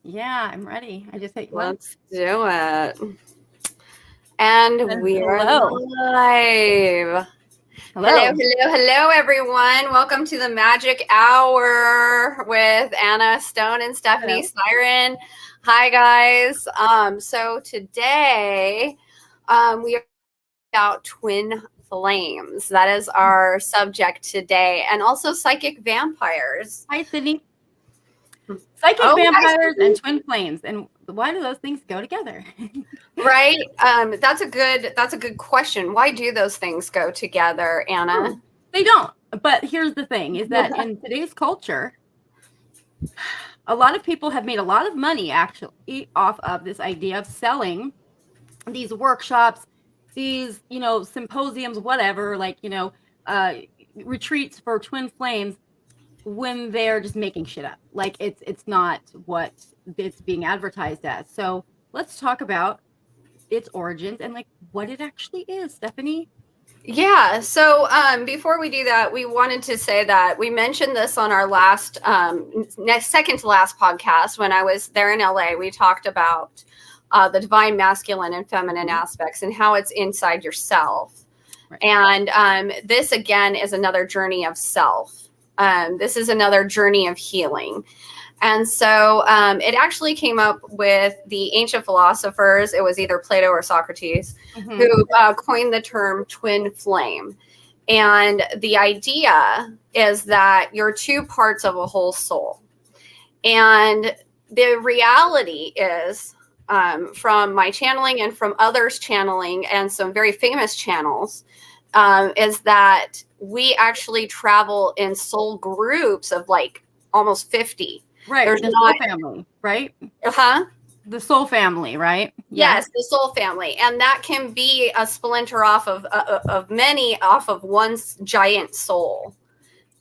Yeah, I'm ready. I just hit what? Let's do it. And we are Hello. live. Hello. Hello, everyone. Welcome to the Magic Hour with Anna Stone and Stephanie Siren. Hi, guys. So today we are about twin flames. That is our subject today, and also psychic vampires. Hi, Sydney. Psychic vampires and twin flames, and why do those things go together? Right. That's a good question. Why do those things go together, Anna? They don't. But here's the thing: is that in today's culture, a lot of people have made a lot of money actually off of this idea of selling these workshops, these symposiums, whatever, like retreats for twin flames, when they're just making shit up. Like it's not what it's being advertised as. So let's talk about its origins and like what it actually is, Stephanie. Yeah. So before we do that, we wanted to say that we mentioned this on our last, second to last podcast when I was there in LA. We talked about the divine masculine and feminine aspects and how it's inside yourself. Right. And this again is another journey of self. This is another journey of healing. And so it actually came up with the ancient philosophers. It was either Plato or Socrates who coined the term twin flame. And the idea is that you're two parts of a whole soul. And the reality is, from my channeling and from others channeling and some very famous channels, is that we actually travel in soul groups of like almost 50. Right. There's the soul family, right? The soul family, right? Yes, the soul family. And that can be a splinter off of many off of one giant soul.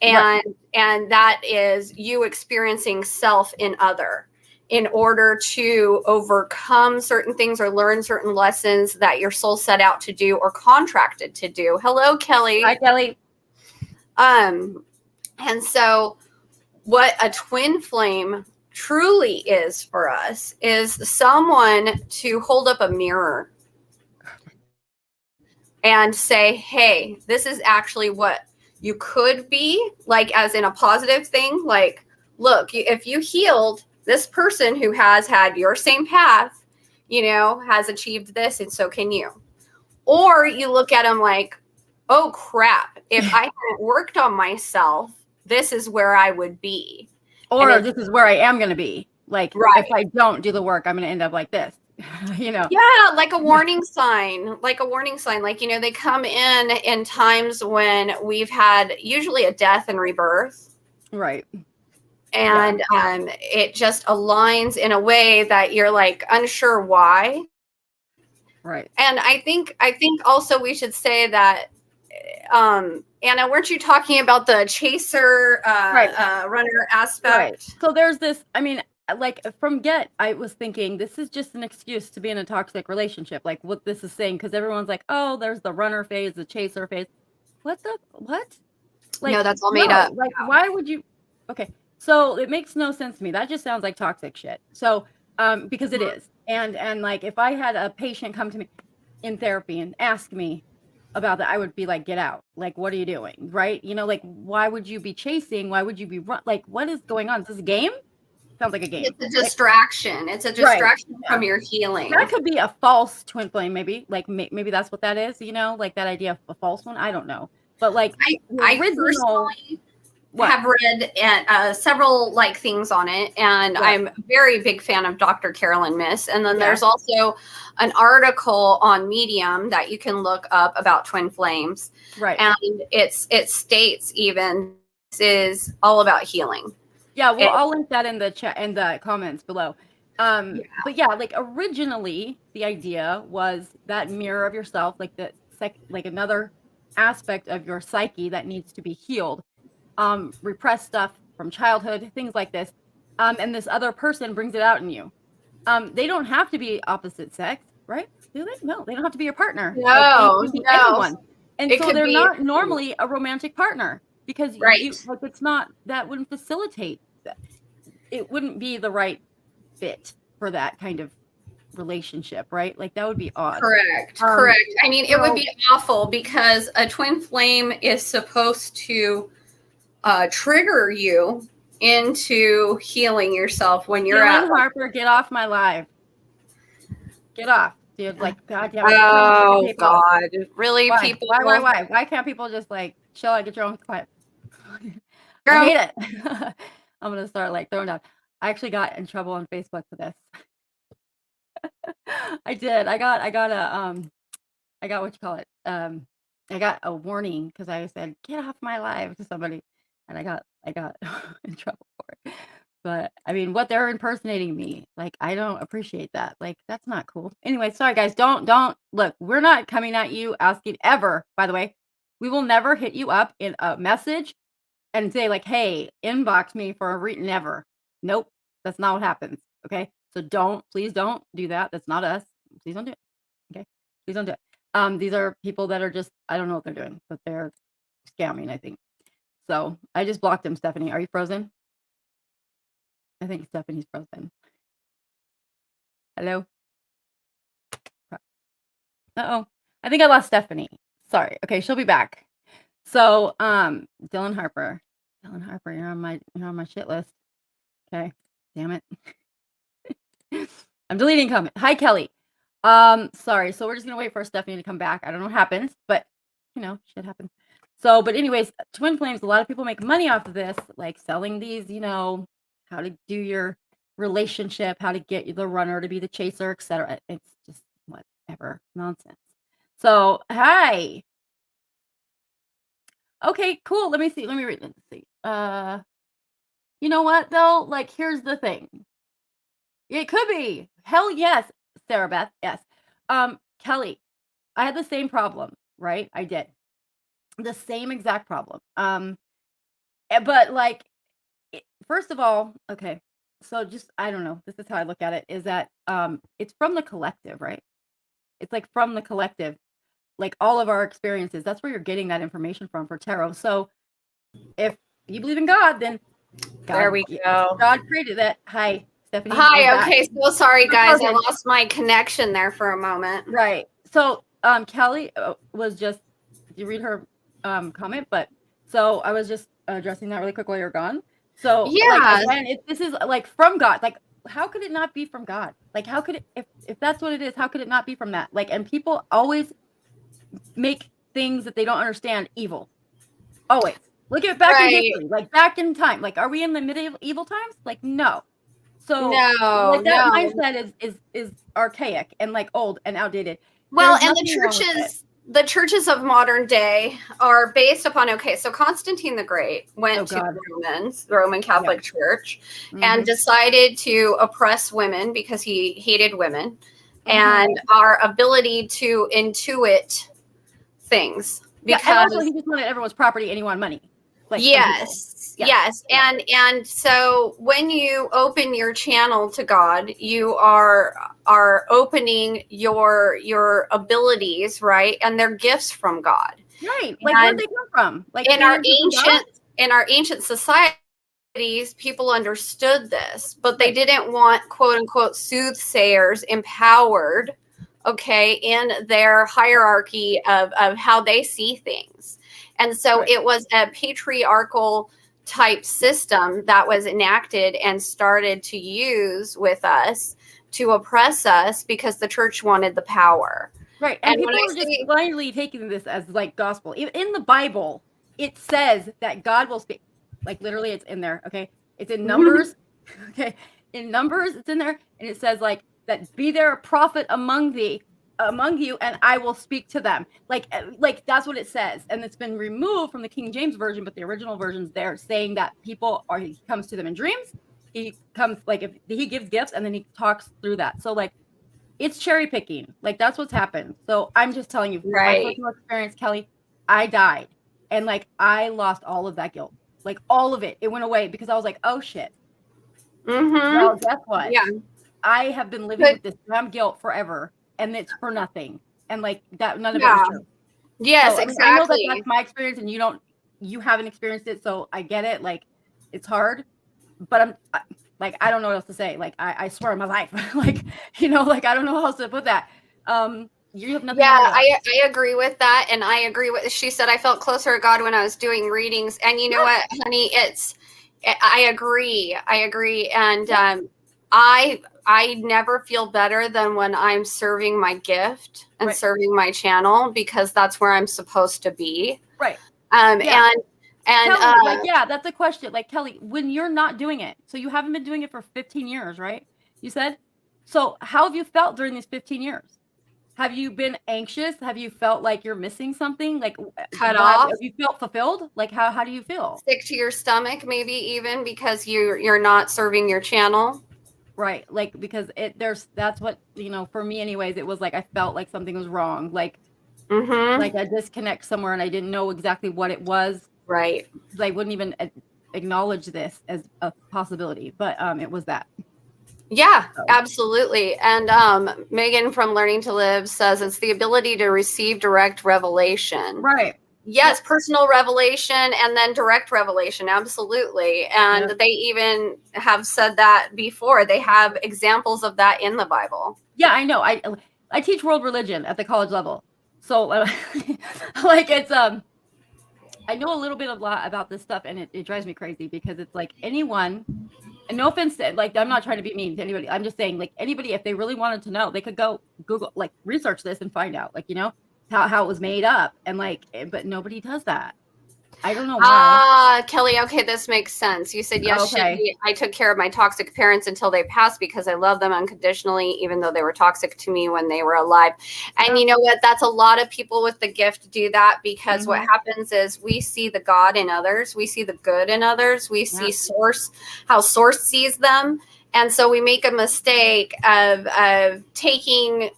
And and that is you experiencing self in other in order to overcome certain things or learn certain lessons that your soul set out to do or contracted to do. Hello, Kelly. Hi, Kelly. And so what a twin flame truly is for us is someone to hold up a mirror and say, hey, this is actually what you could be, like as in a positive thing. Like, look, if you healed this person who has had your same path, has achieved this, and so can you. Or you look at them like, oh, crap, if I hadn't worked on myself, this is where I would be. Or this is where I am going to be. Like, if I don't do the work, I'm going to end up like this, Yeah, like a warning sign, Like, they come in times when we've had usually a death and rebirth. Right. And it just aligns in a way that you're like unsure why. Right. And I think also we should say that, Anna, weren't you talking about the chaser runner aspect? Right. So there's this, I mean, like from I was thinking this is just an excuse to be in a toxic relationship. Like what this is saying, because everyone's like, oh, there's the runner phase, the chaser phase. What? Like, no, that's all made up. Like, why would you? Okay. So it makes no sense to me. That just sounds like toxic shit. So, because it is. And like, if I had a patient come to me in therapy and ask me about that, I would be like, get out. Like, what are you doing? Right. Like, why would you be chasing? Why would you be like, what is going on? Is this a game? Sounds like a game. It's a distraction. It's a distraction from your healing. That could be a false twin flame. Maybe like, maybe that's what that is. Like that idea of a false one. I don't know. But like, I personally have read several like things on it, and I'm a very big fan of Dr. Carolyn Myss. And then there's also an article on Medium that you can look up about twin flames. Right. And it states even this is all about healing. Yeah, well, I'll link that in the chat and the comments below. But yeah, like originally the idea was that mirror of yourself, like like another aspect of your psyche that needs to be healed. Repressed stuff from childhood, things like this. And this other person brings it out in you. They don't have to be opposite sex, right? Do they? No, they don't have to be your partner. No, anyone. And so they're not normally a romantic partner because like it's not, that wouldn't facilitate that. It wouldn't be the right fit for that kind of relationship, right? Like that would be odd. Correct. I mean, it would be awful because a twin flame is supposed to trigger you into healing yourself when you're Dylan at Harper, get off my live. Get off, dude. Like, God damn it. Oh God. Really, why? people? Why can't people just like chill out, get your own quiet? I hate it. I'm gonna start like throwing down. I actually got in trouble on Facebook for this. I did. I got what you call it. I got a warning because I said, get off my live to somebody, and I got in trouble for it. But I mean, what they're impersonating me, like, I don't appreciate that. Like, that's not cool. Anyway, sorry guys, don't look, we're not coming at you asking ever, by the way. We will never hit you up in a message and say like, hey, inbox me for a reading, never. Nope, that's not what happens. Okay. So please don't do that. That's not us. Please don't do it. Okay. Please don't do it. These are people that are just, I don't know what they're doing, but they're scamming, I think. So I just blocked him. Stephanie, are you frozen? I think Stephanie's frozen. Hello? Uh-oh. I think I lost Stephanie. Sorry. Okay, she'll be back. So, Dylan Harper, you're on my shit list. Okay. Damn it. I'm deleting comment. Hi, Kelly. Sorry. So we're just gonna wait for Stephanie to come back. I don't know what happens, but shit happens. So, but anyways, twin flames, a lot of people make money off of this, like selling these, how to do your relationship, how to get the runner to be the chaser, etc. It's just whatever nonsense. So, hi. Okay, cool. Let me see. Let me read. Let's see. You know what though? Like, here's the thing. It could be. Hell yes, Sarah Beth. Yes. Kelly, I had the same problem, right? I did. The same exact problem. But like, first of all, okay. So just, I don't know. This is how I look at it, is that it's from the collective, right? It's like from the collective, like all of our experiences. That's where you're getting that information from for tarot. So if you believe in God, then God, there we go. God created that. Hi, Stephanie. Hi. Okay. So sorry, guys. I lost my connection there for a moment. Right. So Kelly was just, did you read her comment? But so I was just addressing that really quick while you're gone. So yeah, like, again, this is like from God. Like, how could it not be from God? Like, how could it, if that's what it is, how could it not be from that? Like, and people always make things that they don't understand evil. Always. Look at back in history, like back in time. Like, are we in the medieval times? Like, no. So like that mindset is archaic and like old and outdated. Well, and the churches of modern day are based upon, so Constantine the Great went to the Roman Catholic Church, and decided to oppress women because he hated women, and our ability to intuit things. Because and also he just wanted everyone's property and he wanted money. Like, yes. And so when you open your channel to God, you are opening your abilities, right? And they're gifts from God. Right. Like, where'd they come from? Like, in our ancient societies, people understood this, but they didn't want quote unquote soothsayers empowered, in their hierarchy of how they see things. And so it was a patriarchal type system that was enacted and started to use with us to oppress us because the church wanted the power. Right. And people are just blindly taking this as like gospel. In the Bible, it says that God will speak. Like, literally, it's in there. Okay. It's in Numbers. Okay. In Numbers, it's in there. And it says like that, be there a prophet among you, and I will speak to them. Like that's what it says. And it's been removed from the King James version, but the original version's there, saying that he comes to them in dreams. He comes, like, if he gives gifts and then he talks through that. So like, it's cherry picking. Like, that's what's happened. So I'm just telling you from my personal experience, Kelly, I died. And like, I lost all of that guilt. Like, all of it. It went away because I was like, oh shit. Well, guess what? Yeah. I have been living with this damn guilt forever. And it's for nothing. And like that, none of it is true. Yes, so, exactly. I know that that's my experience, and you haven't experienced it, so I get it. Like, it's hard, but Like, I don't know what else to say. Like, I swear on my life. Like, you know, like, I don't know how else to put that. You have nothing Yeah, to worry about. I agree with that. And I agree with, she said, I felt closer to God when I was doing readings. And you know what, honey, I agree. I agree. And I never feel better than when I'm serving my gift and serving my channel, because that's where I'm supposed to be. Right. And Kelly, like, yeah, that's a question. Like, Kelly, when you're not doing it, so you haven't been doing it for 15 years, right? You said? So how have you felt during these 15 years? Have you been anxious? Have you felt like you're missing something? Like, cut off. Have you felt fulfilled? Like, how do you feel? Sick to your stomach, maybe even because you're not serving your channel. Right. Like, because that's what, you know, for me anyways, it was like, I felt like something was wrong. Like, like a disconnect somewhere, and I didn't know exactly what it was. Right. I wouldn't even acknowledge this as a possibility, but it was that. Yeah, absolutely. And Megan from Learning to Live says it's the ability to receive direct revelation. Right. Yes, personal revelation and then direct revelation. Absolutely. And they even have said that before. They have examples of that in the Bible. Yeah, I know. I teach world religion at the college level. So like, it's I know a little bit about this stuff, and it drives me crazy, because it's like anyone, and no offense to, like, I'm not trying to be mean to anybody. I'm just saying, like, anybody, if they really wanted to know, they could go Google, like, research this and find out, like, you know, how it was made up, and like, but nobody does that. I don't know why. Kelly, okay, this makes sense. You said, yes, Okay. I took care of my toxic parents until they passed because I love them unconditionally, even though they were toxic to me when they were alive. And you know what? That's a lot of people with the gift do that, because what happens is we see the God in others. We see the good in others. We see how source sees them. And so we make a mistake of taking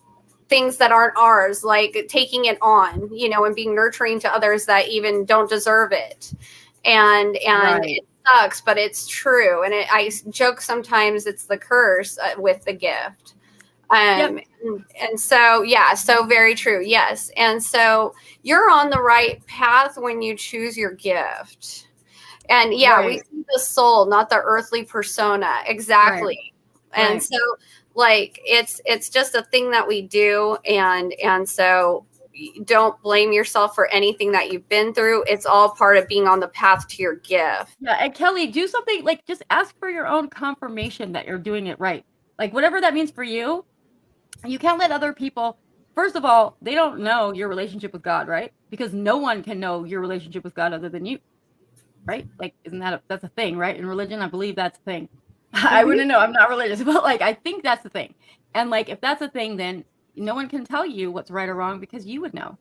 things that aren't ours, like taking it on, you know, and being nurturing to others that even don't deserve it. And it sucks, but it's true. And I joke sometimes it's the curse with the gift. And so, yeah, so very true. Yes. And so you're on the right path when you choose your gift. And we see the soul, not the earthly persona. Exactly. And so, like, it's just a thing that we do, and so don't blame yourself for anything that you've been through. It's all part of being on the path to your gift. Yeah, and Kelly, do something, like, just ask for your own confirmation that you're doing it right. Like, whatever that means for you. You can't let other people, first of all, they don't know your relationship with God, right? Because no one can know your relationship with God other than you, right? Like, isn't that's a thing, right? In religion, I believe that's a thing. I wouldn't know. I'm not religious, but like, I think that's the thing. And like, if that's a thing, then no one can tell you what's right or wrong, because you would know.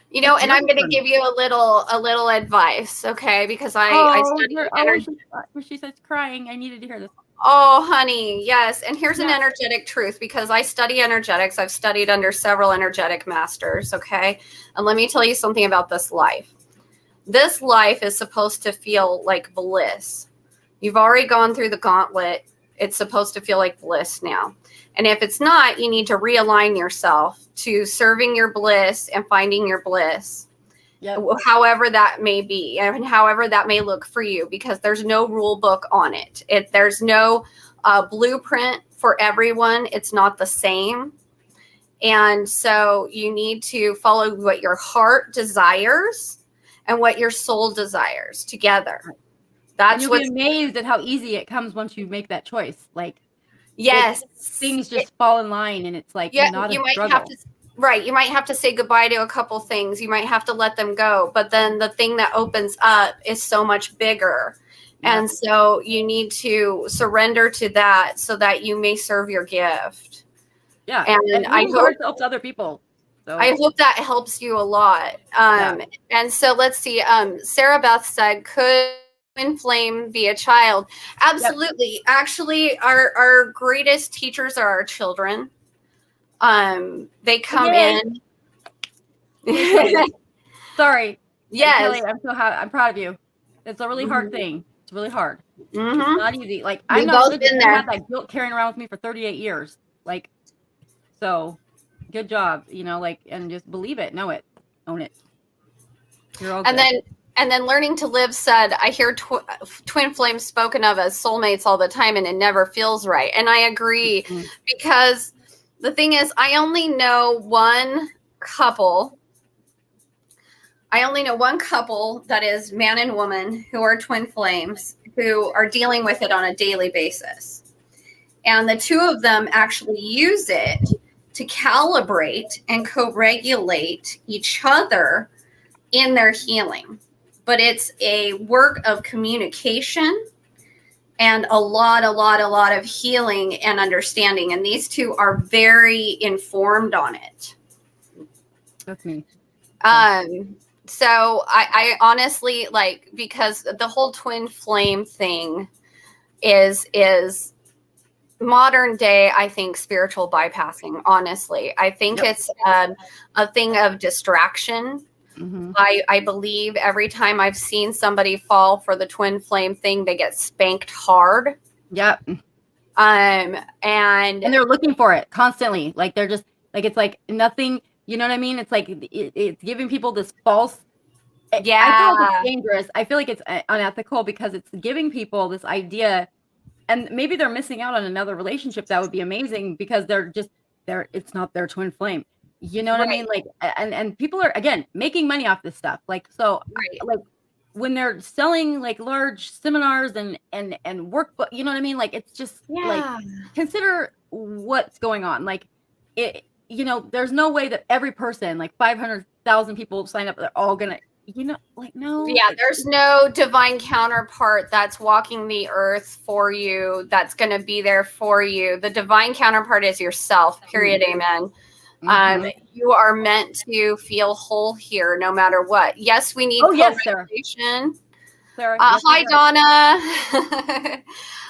You know, and I'm going to give you a little advice, okay? Because I study energy. When she says crying, I needed to hear this. Oh, honey, yes. And here's an energetic truth, because I study energetics. I've studied under several energetic masters, okay? And let me tell you something about this life. This life is supposed to feel like bliss. You've already gone through the gauntlet. It's supposed to feel like bliss now. And if it's not, you need to realign yourself to serving your bliss and finding your bliss, however that may be, and however that may look for you, because there's no rule book on it. There's no blueprint for everyone. It's not the same. And so you need to follow what your heart desires and what your soul desires together. That's, and you'll be amazed at how easy it comes once you make that choice. Like, things just fall in line, and it's like, not a struggle. You might have to say goodbye to a couple things. You might have to let them go, but then the thing that opens up is so much bigger. And so you need to surrender to that so that you may serve your gift. Yeah. And I hope it helps other people. So. I hope that helps you a lot. And so let's see. Sarah Beth said, could twin flame be a child? Absolutely. Yep. Actually, our greatest teachers are our children. They come in. Sorry. Yes. Kelly, I'm proud of you. It's a really hard thing. It's really hard. It's not easy. Like, I'm not good. I had that guilt carrying around with me for 38 years. Like, so good job, like, and just believe it, know it, own it. You're all good. And then And then Learning to Live said, I hear twin flames spoken of as soulmates all the time, and it never feels right. And I agree, Mhm. because the thing is, I only know one couple that is man and woman who are twin flames, who are dealing with it on a daily basis. And the two of them actually use it to calibrate and co-regulate each other in their healing. But it's a work of communication and a lot of healing and understanding. And these two are very informed on it. That's me. So I honestly, like, because the whole twin flame thing is modern day, I think, spiritual bypassing. Honestly, I think it's a thing of distraction. Mm-hmm. I believe every time I've seen somebody fall for the twin flame thing, they get spanked hard. Yep. And they're looking for it constantly. Like, they're just like, it's like nothing, you know what I mean? It's like, it's giving people this false. Yeah. I feel like it's dangerous. I feel like it's unethical, because it's giving people this idea, and maybe they're missing out on another relationship that would be amazing, because it's not their twin flame. You know what I mean? Like, and people are, again, making money off this stuff. Like, so like when they're selling like large seminars and workbook, you know what I mean? Like, it's just like, consider what's going on. Like, it, you know, there's no way that every person, like 500,000 people sign up, they're all gonna, you know, like, no. Yeah, there's no divine counterpart that's walking the earth for you, that's going to be there for you. The divine counterpart is yourself, period. Amen. Mm-hmm. You are meant to feel whole here, no matter what. Yes, we need co-regulation. Sarah. Hi, Donna.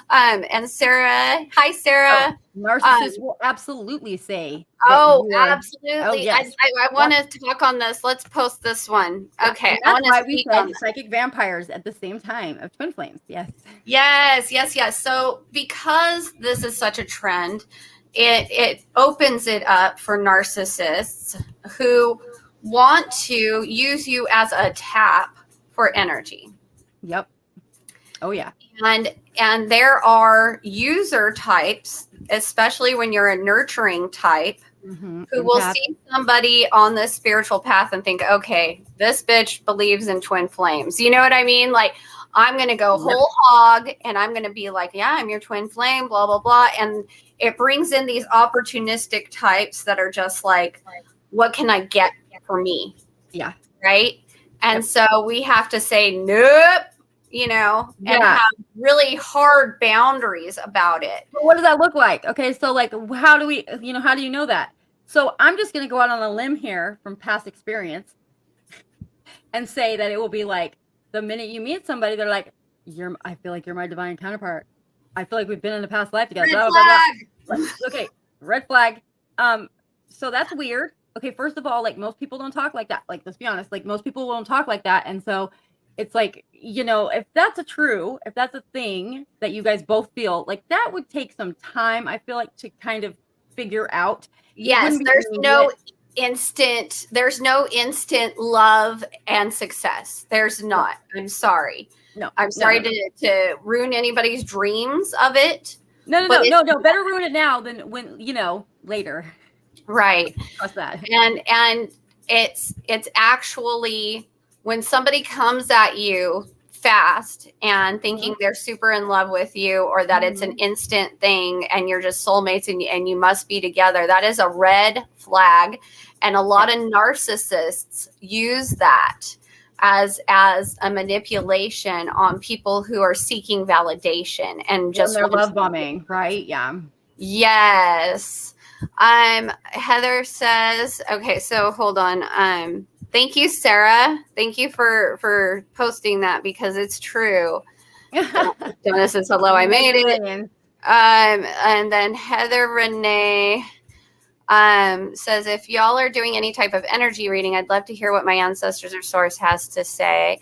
And Sarah. Hi, Sarah. Narcissists will absolutely say. Absolutely. Oh, yes. I want to talk on this. Let's post this one. Okay. And that's why we said psychic vampires at the same time of twin flames. Yes. Yes. So because this is such a trend, it opens it up for narcissists who want to use you as a tap for energy. Yep. Oh, yeah. And there are user types, especially when you're a nurturing type, who will see somebody on this spiritual path and think, okay, this bitch believes in twin flames. You know what I mean? Like, I'm going to go whole hog, and I'm going to be like, yeah, I'm your twin flame, blah, blah, blah. And it brings in these opportunistic types that are just like, what can I get for me? Yeah. Right. And so we have to say, nope, you know, and have really hard boundaries about it. But what does that look like? Okay. So like, how do you know that? So I'm just going to go out on a limb here from past experience and say that it will be like, the minute you meet somebody, they're like, I feel like you're my divine counterpart. I feel like we've been in a past life together. Red flag. Okay. Red flag. So that's weird. Okay. First of all, like, most people don't talk like that. Like, let's be honest, like, most people won't talk like that. And so it's like, you know, if that's a thing that you guys both feel, like, that would take some time, I feel like, to kind of figure out. Yes. There's no instant love and success. There's not. I'm sorry. No. I'm sorry to ruin anybody's dreams of it. No. Better ruin it now than when, you know, later. Right. Trust that. And it's actually when somebody comes at you fast and thinking they're super in love with you, or that it's an instant thing and you're just soulmates and you must be together, that is a red flag. And a lot of narcissists use that as a manipulation on people who are seeking validation and just they're love bombing, right? Yeah. Yes. Heather says, okay, so hold on. Thank you, Sarah. Thank you for posting that, because it's true. Donna says, hello, I made it. And then Heather Renee says, if y'all are doing any type of energy reading, I'd love to hear what my ancestors or source has to say.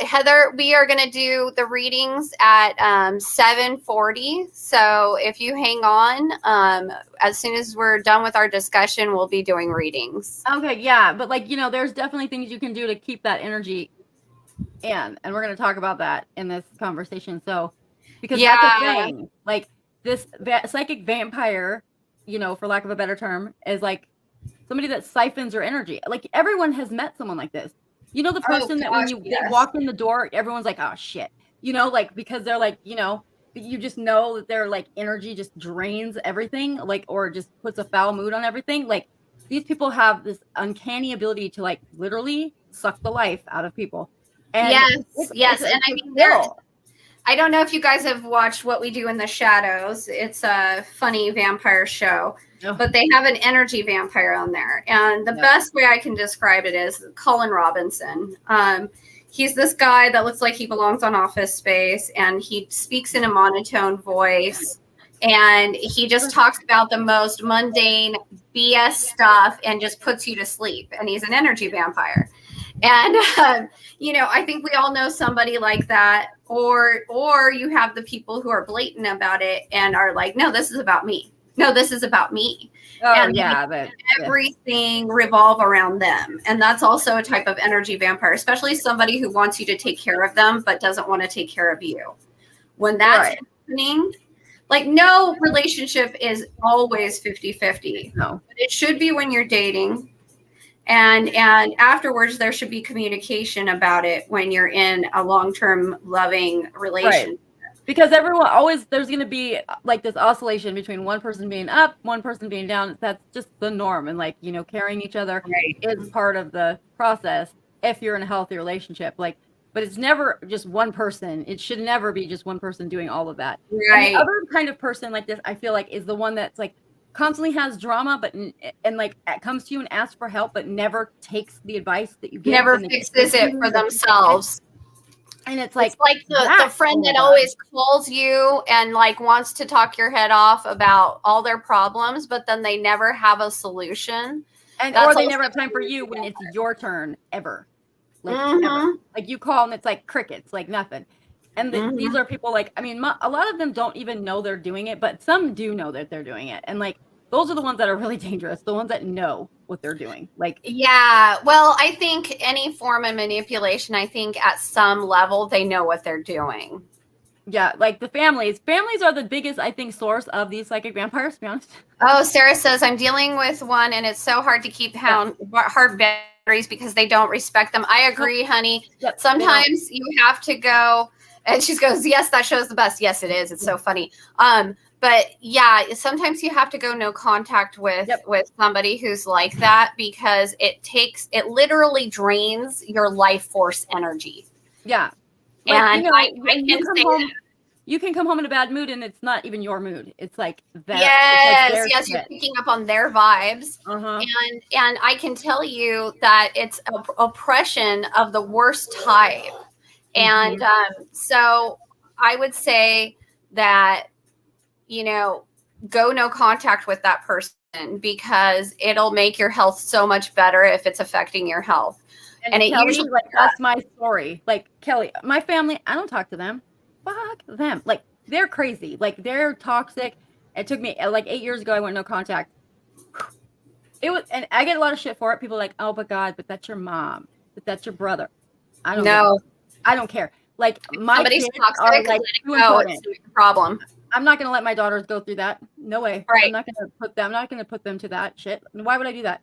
Heather, we are going to do the readings at 7:40. So if you hang on, as soon as we're done with our discussion, we'll be doing readings. Okay, yeah. But, like, you know, there's definitely things you can do to keep that energy and we're going to talk about that in this conversation. So, because Yeah. that's a thing, like this psychic vampire, you know, for lack of a better term, is like somebody that siphons your energy. Like everyone has met someone like this. You know, the person that when they walk in the door, everyone's like, oh shit, you know, like because they're like, you know, you just know that their like energy just drains everything, like, or just puts a foul mood on everything. Like these people have this uncanny ability to like literally suck the life out of people. And yes. And I mean, I don't know if you guys have watched What We Do in the Shadows. It's a funny vampire show, but they have an energy vampire on there. And the best way I can describe it is Colin Robinson. He's this guy that looks like he belongs on Office Space, and he speaks in a monotone voice. And he just talks about the most mundane BS stuff and just puts you to sleep. And he's an energy vampire. And, you know, I think we all know somebody like that, or you have the people who are blatant about it and are like, no, this is about me. No, this is about me. Oh, and yeah. Everything revolve around them. And that's also a type of energy vampire, especially somebody who wants you to take care of them, but doesn't want to take care of you. When that's happening, like no relationship is always 50-50. No. But it should be when you're dating. And afterwards, there should be communication about it when you're in a long-term loving relationship. Right. Because everyone always, there's going to be like this oscillation between one person being up, one person being down. That's just the norm. And like, you know, carrying each other is part of the process if you're in a healthy relationship. Like, but it's never just one person. It should never be just one person doing all of that. Right. And the other kind of person like this, I feel like, is the one that's like, constantly has drama, but and like comes to you and asks for help, but never takes the advice that you give. Never fixes it for themselves. And it's like the friend that always calls you and like wants to talk your head off about all their problems, but then they never have a solution. And or they never have time for you when it's your turn ever. Like, ever. Like you call and it's like crickets, like nothing. And these are people like, I mean, a lot of them don't even know they're doing it, but some do know that they're doing it. And like, those are the ones that are really dangerous. The ones that know what they're doing. Like, yeah, well, I think any form of manipulation, I think at some level, they know what they're doing. Yeah. Like the families are the biggest, I think, source of these psychic vampires, to be honest. Oh, Sarah says, I'm dealing with one and it's so hard to keep hard boundaries because they don't respect them. I agree, honey. Yep. Sometimes you have to go. And she goes, yes, that show's the best. Yes, it is. It's so funny. But yeah, sometimes you have to go no contact with somebody who's like that because it literally drains your life force energy. Yeah. Like, and you know, I can say that. You can come home in a bad mood and it's not even your mood. It's like that. Yes, you're picking up on their vibes. And I can tell you that it's oppression of the worst type. And so I would say that, you know, go no contact with that person because it'll make your health so much better if it's affecting your health. And it Kelly, usually like that's my story. Like Kelly, my family, I don't talk to them. Fuck them. Like they're crazy. Like they're toxic. It took me like 8 years ago. I went no contact. It was, and I get a lot of shit for it. People are like, oh my God, but that's your mom. But that's your brother. I don't know. I don't care. Like my kids are like too important. It's a problem. I'm not gonna let my daughters go through that. No way. Right. I'm not gonna put them to that shit. Why would I do that?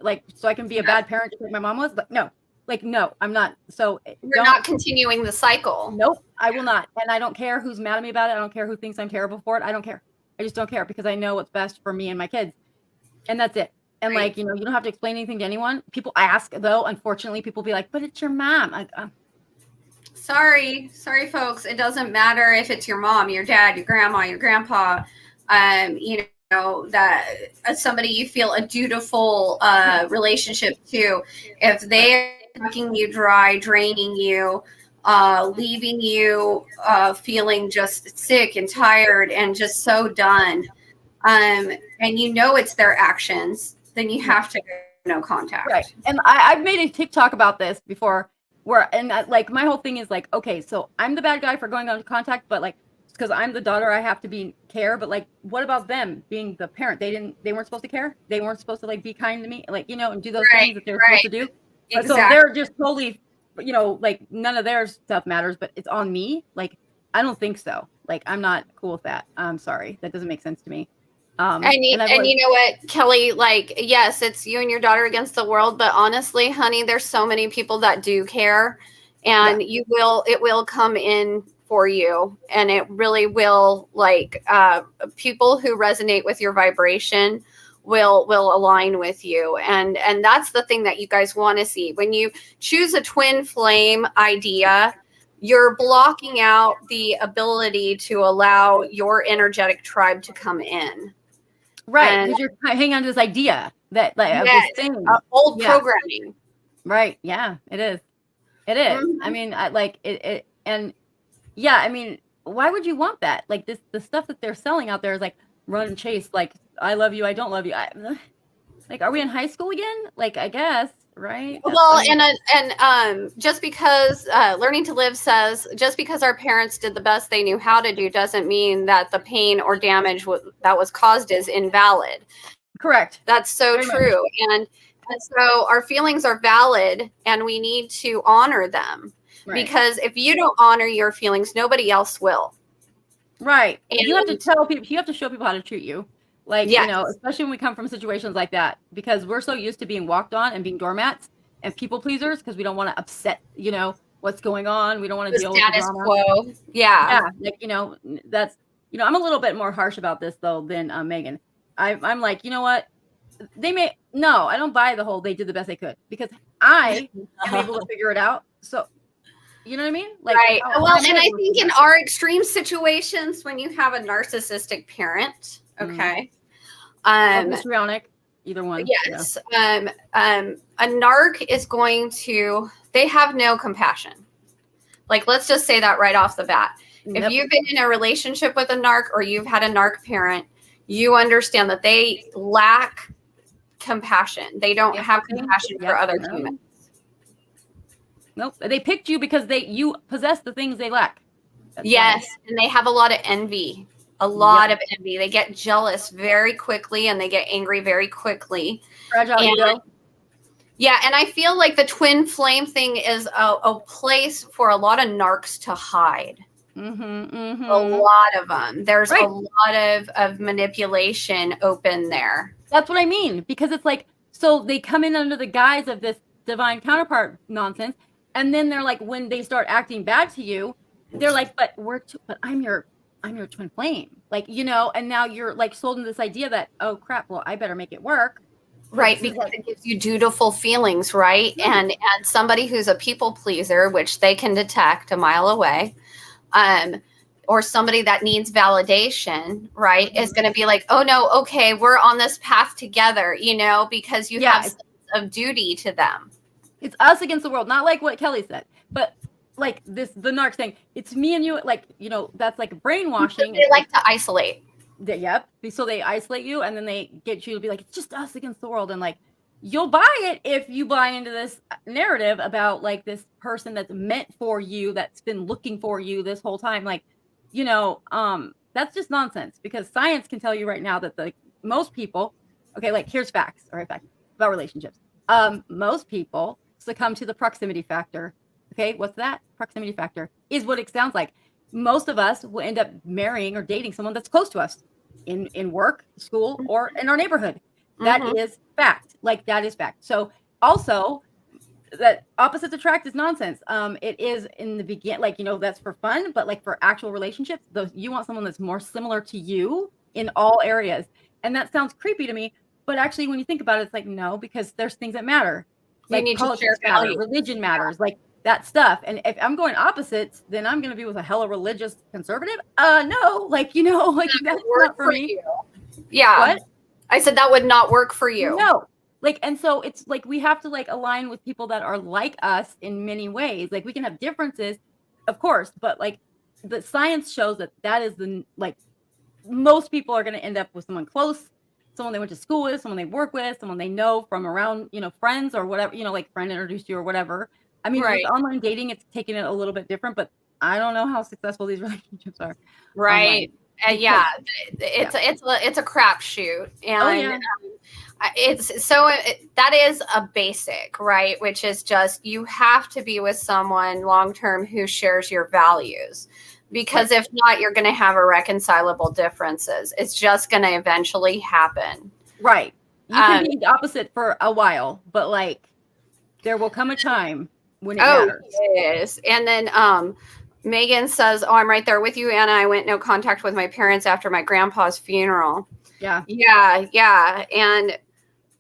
Like so I can be a bad parent just like my mom was? But no. Like no, I'm not. So you're not continuing the cycle. Nope, I will not. And I don't care who's mad at me about it. I don't care who thinks I'm terrible for it. I don't care. I just don't care because I know what's best for me and my kids. And that's it. And like, you know, you don't have to explain anything to anyone. People ask though, unfortunately, people be like, but it's your mom. Like, Sorry, folks. It doesn't matter if it's your mom, your dad, your grandma, your grandpa. You know that somebody you feel a dutiful relationship to. If they're sucking you dry, draining you, leaving you feeling just sick and tired and just so done, and you know it's their actions, then you have to no contact. Right. And I've made a TikTok about this before. Like my whole thing is like, okay, so I'm the bad guy for going on contact, but like because I'm the daughter, I have to care. But like, what about them being the parent? They weren't supposed to care. They weren't supposed to like be kind to me, like, you know, and do those things that they're supposed to do. Exactly. So they're just totally you know, like none of their stuff matters, but it's on me. Like, I don't think so. Like, I'm not cool with that. I'm sorry. That doesn't make sense to me. And you know what, Kelly, like, yes, it's you and your daughter against the world, but honestly, honey, there's so many people that do care, and it will come in for you, and it really will, like, people who resonate with your vibration will align with you. And that's the thing that you guys want to see. When you choose a twin flame idea, you're blocking out the ability to allow your energetic tribe to come in. Right, because you're hanging on to this idea that, like, of this thing, old programming. Right? Yeah, it is. It is. Mm-hmm. I mean, I like it, and yeah, I mean, why would you want that? Like the stuff that they're selling out there is like run and chase. Like, I love you, I don't love you. Like, are we in high school again? Like, I guess, right? Well, and just because Learning to Live says just because our parents did the best they knew how to do doesn't mean that the pain or damage that was caused is invalid. Correct. That's so very true. And so our feelings are valid, and we need to honor them. Right. Because if you don't honor your feelings, nobody else will. Right. And you have to tell people, you have to show people how to treat you. Like, you know, especially when we come from situations like that, because we're so used to being walked on and being doormats and people pleasers, because we don't want to upset, you know, what's going on. We don't want to deal with the drama. Quo. Yeah. Like, you know, that's, you know, I'm a little bit more harsh about this though than Megan. I'm like, you know what? I don't buy the whole they did the best they could, because I am able to figure it out. So, you know what I mean? Like, right. Well, and I think in our extreme situations, when you have a narcissistic parent, okay. Histrionic, either one. Yes. Yeah. A narc is going to, they have no compassion. Like, let's just say that right off the bat. Yep. If you've been in a relationship with a narc, or you've had a narc parent, you understand that they lack compassion. They don't have compassion for other humans. Nope. They picked you because you possess the things they lack. That's right. And they have a lot of envy. A lot of envy. They get jealous very quickly, and they get angry very quickly. Fragile ego. Yeah, and I feel like the twin flame thing is a place for a lot of narcs to hide. A lot of them. There's a lot of manipulation open there. That's what I mean, because it's like, so they come in under the guise of this divine counterpart nonsense, and then they're like, when they start acting bad to you, they're like, but I'm your twin flame, like, you know, and now you're like sold into this idea that, oh crap, well, I better make it work. Right, because it gives you dutiful feelings, right? Mm-hmm. And somebody who's a people pleaser, which they can detect a mile away, or somebody that needs validation, right, is going to be like, oh no, okay, we're on this path together, you know, because you have a sense of duty to them. It's us against the world, not like what Kelly said, but like the narc thing, it's me and you, like, you know, that's like brainwashing. They like to isolate. So they isolate you, and then they get you to be like, it's just us against the world. And like, you'll buy it if you buy into this narrative about like this person that's meant for you, that's been looking for you this whole time. Like, you know, that's just nonsense, because science can tell you right now that the most people, okay, like here's facts, all right, facts about relationships. Most people succumb to the proximity factor. Okay, what's that? Proximity factor is what it sounds like. Most of us will end up marrying or dating someone that's close to us in work, school, or in our neighborhood. That is fact. Like, that is fact. So also, that opposites attract is nonsense. It is in the beginning, like, you know, that's for fun, but like for actual relationships, you want someone that's more similar to you in all areas. And that sounds creepy to me, but actually when you think about it, it's like, no, because there's things that matter. Like, you need politics to share value. Religion matters, like that stuff. And if I'm going opposites, then I'm going to be with a hella religious conservative. No, like, you know, like that's not for me. You. Yeah. What? I said that would not work for you. No. Like, and so it's like, we have to like align with people that are like us in many ways. Like, we can have differences, of course, but like the science shows that is like, most people are going to end up with someone close, someone they went to school with, someone they work with, someone they know from around, you know, friends or whatever, you know, like friend introduced you or whatever. I mean, with online dating, it's taking it a little bit different, but I don't know how successful these relationships are. Right. Yeah, it's a crapshoot, and that is a basic, right? Which is just, you have to be with someone long term who shares your values, because if not, you're going to have irreconcilable differences. It's just going to eventually happen. Right. You can be opposite for a while, but like there will come a time when it matters. Yes. And then Megan says, "Oh, I'm right there with you, Anna. I went no contact with my parents after my grandpa's funeral." Yeah. Yeah.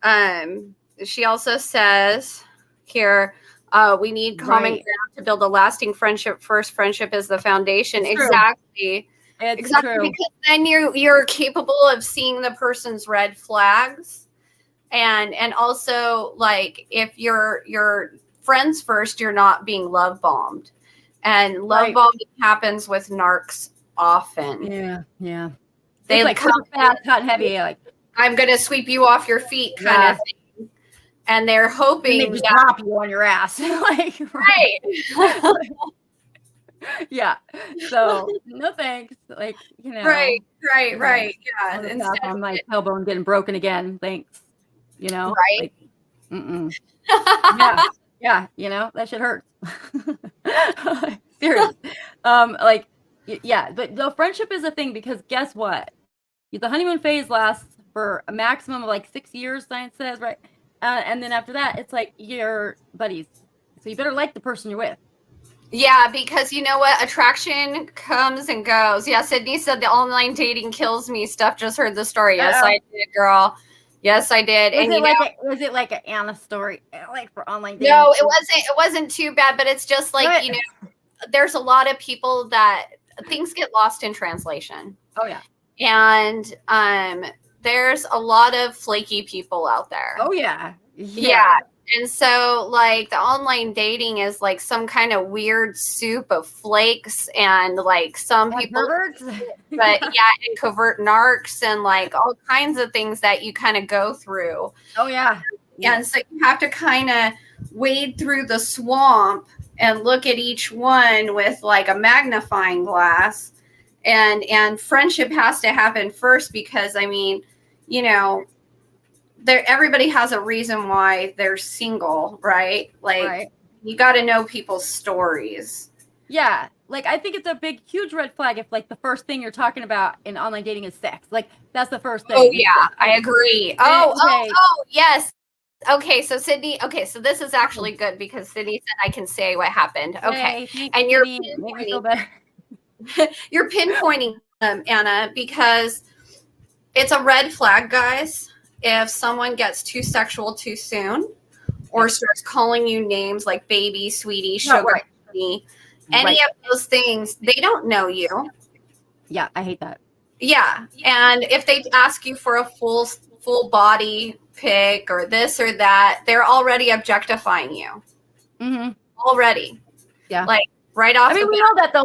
And she also says here, we need common ground to build a lasting friendship. First, friendship is the foundation. It's exactly. It's exactly true. Because then you're capable of seeing the person's red flags, and also, like, if you're friends first, you're not being love bombed, and love bombing happens with narcs often. Yeah. They like come fast, hot and heavy, like I'm gonna sweep you off your feet kind of thing. And they're hoping they just drop you on your ass. Like, right. Yeah. So no thanks. Like, you know. Right. Yeah. Instead on my tailbone getting broken again. Thanks. You know? Right. Like, yeah, you know, that shit hurts. Seriously. Like, yeah, but the friendship is a thing, because guess what? The honeymoon phase lasts for a maximum of like 6 years, science says, right? And then after that, it's like you're buddies. So you better like the person you're with. Yeah, because you know what? Attraction comes and goes. Yeah, Sydney said the online dating kills me. Steph just heard the story. Yes, I did, girl. Yes, I did. Was it like an Anna story, like for online dating? No, it wasn't. It wasn't too bad, but it's just like, you know, there's a lot of people that things get lost in translation. Oh yeah. And there's a lot of flaky people out there. Oh yeah. And so, like, the online dating is like some kind of weird soup of flakes, and like some people, perverts, but and covert narcs, and like all kinds of things that you kind of go through. Oh yeah. And so you have to kind of wade through the swamp and look at each one with like a magnifying glass. And friendship has to happen first, because I mean, you know, everybody has a reason why they're single, right? Like, you got to know people's stories. Yeah. Like, I think it's a big, huge red flag if like the first thing you're talking about in online dating is sex. Like, that's the first thing. Oh yeah, I agree. Oh, yes. Okay, so Sydney. Okay, so this is actually good, because Sydney said I can say what happened. Okay, and you're you're pinpointing Anna, because it's a red flag, guys. If someone gets too sexual too soon, or starts calling you names like baby, sweetie, sugar, honey, any of those things, they don't know you. Yeah, I hate that. Yeah, and if they ask you for a full body pic or this or that, they're already objectifying you. Mm-hmm. Already. Yeah. Like, right off. I mean, we know that though.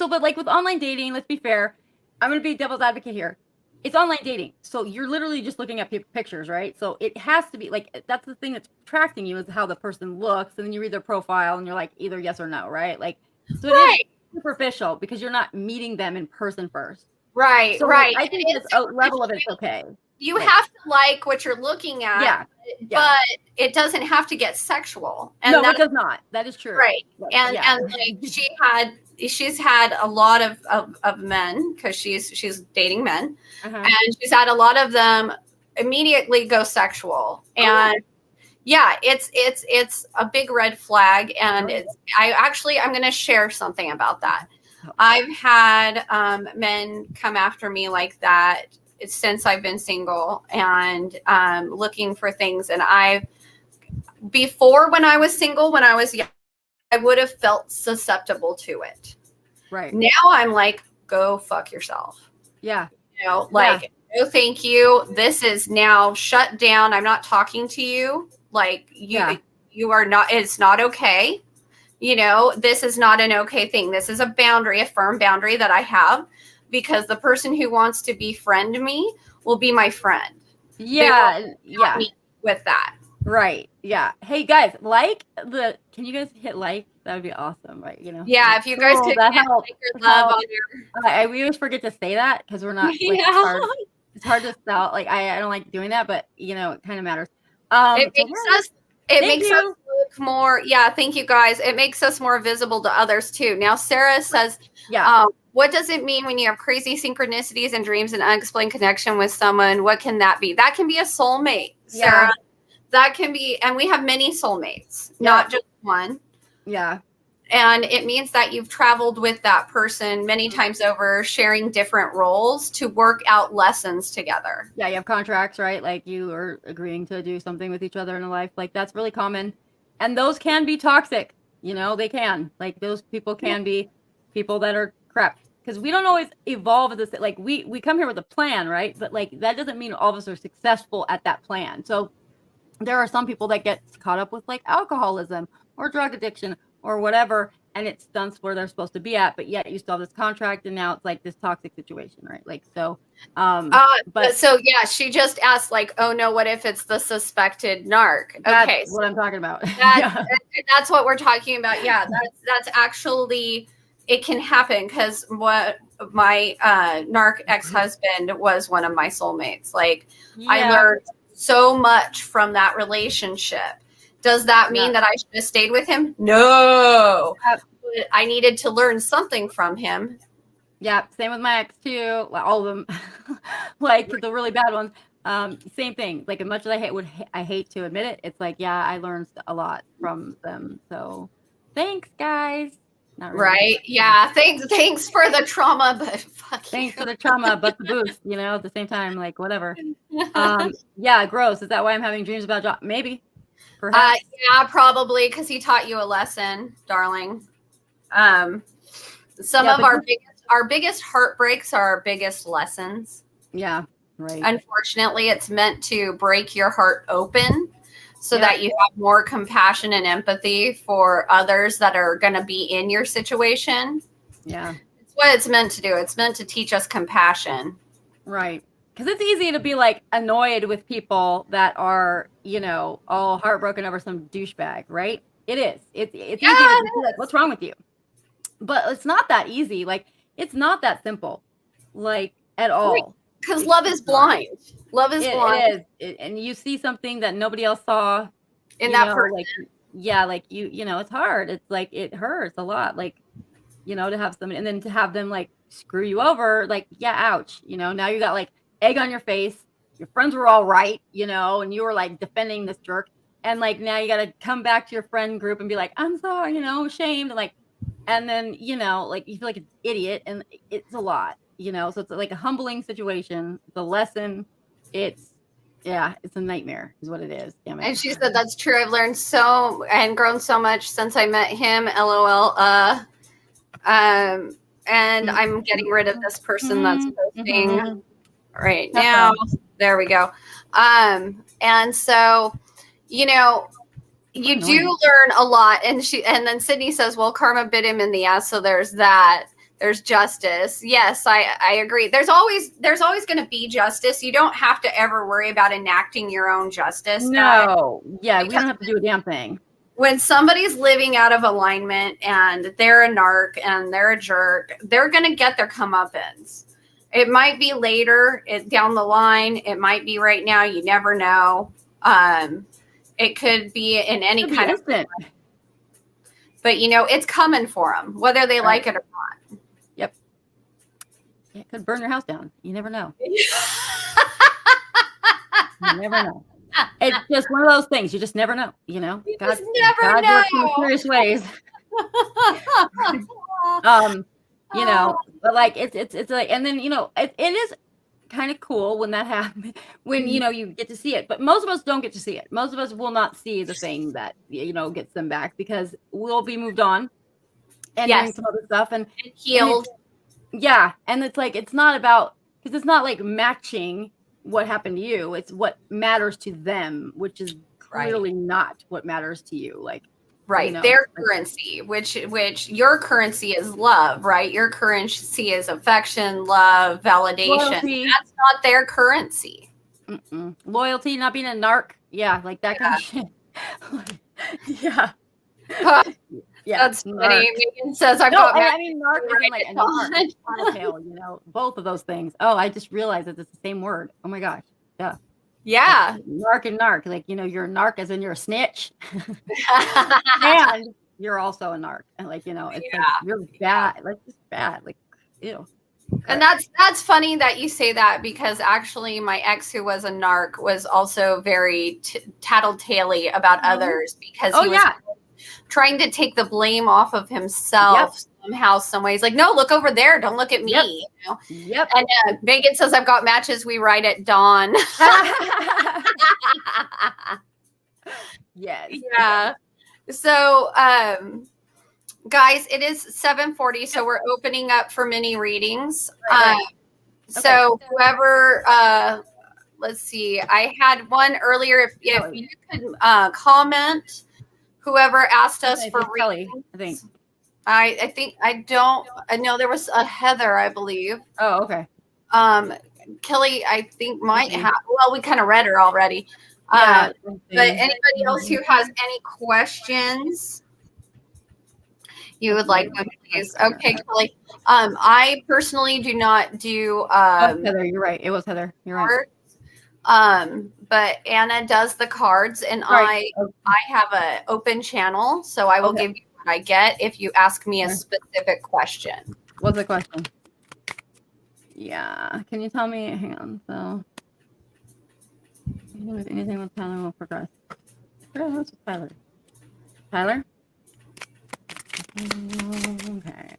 But like with online dating, let's be fair. I'm going to be devil's advocate here. It's online dating, so you're literally just looking at pictures, right? So it has to be like, that's the thing that's attracting you, is how the person looks, and then you read their profile, and you're like either yes or no, right? Like, so it is superficial, because you're not meeting them in person first. Right. So right. Like, I think this level of it's okay. You have to like what you're looking at, but it doesn't have to get sexual. And no, it does not. That is true. Right. And like she's had a lot of men, because she's dating men, and she's had a lot of them immediately go sexual. And it's a big red flag. And I'm going to share something about that. I've had men come after me like that since I've been single, and looking for things. And before, when I was single, when I was young, I would have felt susceptible to it. Right. Now I'm like, go fuck yourself. Yeah. You know, like, no, thank you. This is now shut down. I'm not talking to you. Like, you are not, it's not okay. You know, this is not an okay thing. This is a boundary, a firm boundary that I have, because the person who wants to befriend me will be my friend. Yeah. With that. Right. Yeah. Hey guys, can you guys hit like? That would be awesome, right? You know. Yeah, if you guys could that hit helps. like your love on your. We always forget to say that, because we're not like hard. it's hard to sell. Like I don't like doing that, but you know, it kind of matters. It makes us look more. Yeah, thank you guys. It makes us more visible to others too. Now, Sarah says, what does it mean when you have crazy synchronicities and dreams and unexplained connection with someone? What can that be? That can be a soulmate, Sarah. That can be, and we have many soulmates, not just one. Yeah. And it means that you've traveled with that person many times over, sharing different roles to work out lessons together. Yeah, you have contracts, right? Like you are agreeing to do something with each other in life. Like that's really common. And those can be toxic. You know, they can. Like those people can be people that are crap. Because we don't always evolve at this. Like we come here with a plan, right? But like that doesn't mean all of us are successful at that plan. So there are some people that get caught up with like alcoholism or drug addiction or whatever, and it stunts where they're supposed to be at, but yet you still have this contract, and now it's like this toxic situation, right? Like so. But so yeah, she just asked like, oh no, what if it's the suspected narc? Okay, that's what I'm talking about. That's what we're talking about. Yeah, that's actually, it can happen because what my narc ex-husband was one of my soulmates. Like I learned so much from that relationship. Does that mean that I should have stayed with him? No. But I needed to learn something from him. Yeah, same with my ex too. All of them, like the really bad ones. Same thing. Like as much as I hate to admit it, it's like I learned a lot from them. So thanks, guys. Not really. Right? Yeah. Thanks for the trauma, but thanks for the trauma, but the boost. You know, at the same time, like whatever. Yeah, gross. Is that why I'm having dreams about job? Maybe. Yeah, probably because he taught you a lesson, darling. Some of our biggest heartbreaks are our biggest lessons. Yeah, right. Unfortunately, it's meant to break your heart open so that you have more compassion and empathy for others that are going to be in your situation. Yeah. It's what it's meant to do. It's meant to teach us compassion. Right. Because it's easy to be like annoyed with people that are, you know, all heartbroken over some douchebag, right? It is. It's easy to be like, what's wrong with you? But it's not that easy. Like, it's not that simple, like at all. Because love is blind. Love is blind. It is. And you see something that nobody else saw in that person. Like, like you know, it's hard. It's like, it hurts a lot. Like, you know, to have somebody and then to have them like screw you over, like, ouch. You know, now you got like egg on your face, your friends were all right, you know, and you were like defending this jerk, and like now you got to come back to your friend group and be like, I'm sorry, you know, ashamed, and like, and then you know, like you feel like an idiot, and it's a lot, you know. So it's like a humbling situation. The lesson, it's a nightmare is what it is. Damn it. And she said that's true. I've learned so and grown so much since I met him. LOL. And I'm getting rid of this person that's posting right now. There we go. And so, you know, you do learn a lot. And then Sydney says, well, karma bit him in the ass. So there's that. There's justice. Yes, I agree. There's always going to be justice. You don't have to ever worry about enacting your own justice. No. Yeah, we don't have to do a damn thing. When somebody's living out of alignment and they're a narc and they're a jerk, they're going to get their comeuppance. It might be later down the line. It might be right now. You never know. It could be in any kind of way. But, you know, it's coming for them, whether they like it or not. Yep. It could burn your house down. You never know. You never know. It's just one of those things. You just never know, you know. God works in mysterious ways. You know, but like it's like, and then you know, it is kind of cool when that happens, when you know you get to see it. But most of us don't get to see it. Most of us will not see the thing that you know gets them back because we'll be moved on and doing some other stuff and healed. And it's like it's not about because it's not like matching what happened to you. It's what matters to them, which is clearly not what matters to you. Like, you know, their currency, which your currency is love, right? Your currency is affection, love, validation. Loyalty. That's not their currency. Loyalty, not being a narc. Yeah, like that kind of shit. Yeah, That's narc. funny. Megan says I've No, got I mean narc is right like a at narc, dawn. tattletale, you know, both of those things. Oh, I just realized that it's the same word. Oh my gosh. Yeah. Yeah. Like, narc and narc. Like, you know, you're a narc as in you're a snitch. And you're also a narc. And like, you know, it's like you're bad. Like just bad. Like, ew. And that's funny that you say that, because actually my ex, who was a narc, was also very tattletale about others, because he was trying to take the blame off of himself somehow, some ways. Like, no, look over there. Don't look at me. You know? Yep. And Megan says, I've got matches we write at dawn. Yes. Yeah. So, guys, it is 7:40, so we're opening up for mini readings. Right. So whoever, let's see, I had one earlier. If you could comment, whoever asked us for Kelly, readings. I think I know there was a Heather, I believe. Oh, okay. Kelly, I think might have. Well, we kind of read her already. Yeah. But anybody else who has any questions you would like them, please. Okay, Kelly. I personally do not do Heather, you're right. It was Heather. You're right. But Anna does the cards, and I have an open channel, so I will give you what I get if you ask me a specific question. What's the question? Yeah. Can you tell me? Hang on. So, anything with Tyler will progress. What's with Tyler? Tyler? Okay.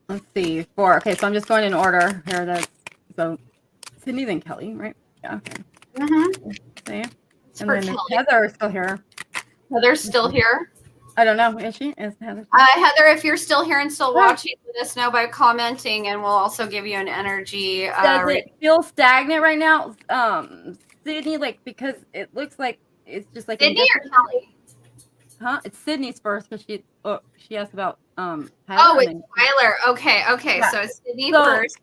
Let's see. 4. Okay, so I'm just going in order here. That's so Sydney, then Kelly, right? Yeah. Okay. See? And then Heather is still here. Heather's still here. I don't know. Is she? Is Heather? Heather, if you're still here and still watching, let us know by commenting, and we'll also give you an energy. Does it feel stagnant right now, Sydney? Like, because it looks like it's just like Sydney or Kelly? Huh? It's Sydney's first because she asked about Tyler. Oh, it's Tyler. Okay. Yeah. So it's Sydney first.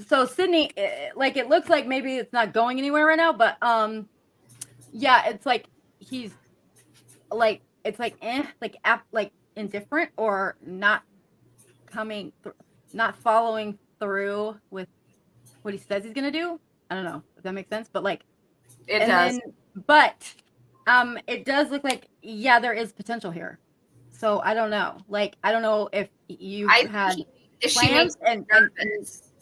So Sydney, like it looks like maybe it's not going anywhere right now, but yeah, it's like he's like it's like like indifferent or not coming, not following through with what he says he's gonna do. I don't know if that makes sense, but like it does. But it does look like there is potential here. So I don't know. Like I don't know if you had plans and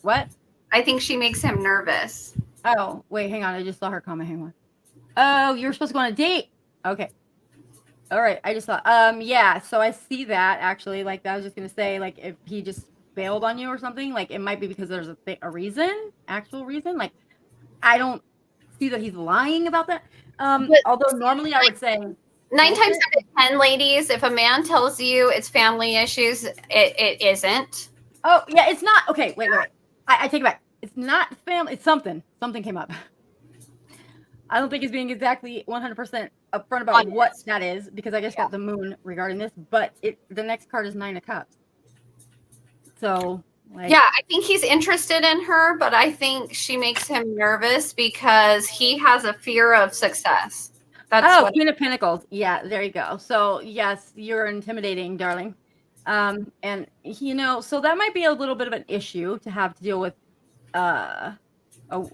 what? I think she makes him nervous. Oh wait, hang on. I just saw her comment. Hang on. Oh, you were supposed to go on a date. Okay. All right. I just thought. Yeah. So I see that actually. Like I was just gonna say, like if he just bailed on you or something, like it might be because there's a reason, actual reason. Like I don't see that he's lying about that. Although normally I would say 9 times out of 10, ladies, if a man tells you it's family issues, it isn't. Oh yeah, it's not. Okay, wait. I take it back. It's not family. It's something. Something came up. I don't think he's being exactly 100% upfront about what that is, because I just got the moon regarding this. But the next card is 9 of Cups. So. Like, yeah, I think he's interested in her, but I think she makes him nervous because he has a fear of success. That's Queen of Pentacles. Yeah, there you go. So yes, you're intimidating, darling. And you know, so that might be a little bit of an issue to have to deal with a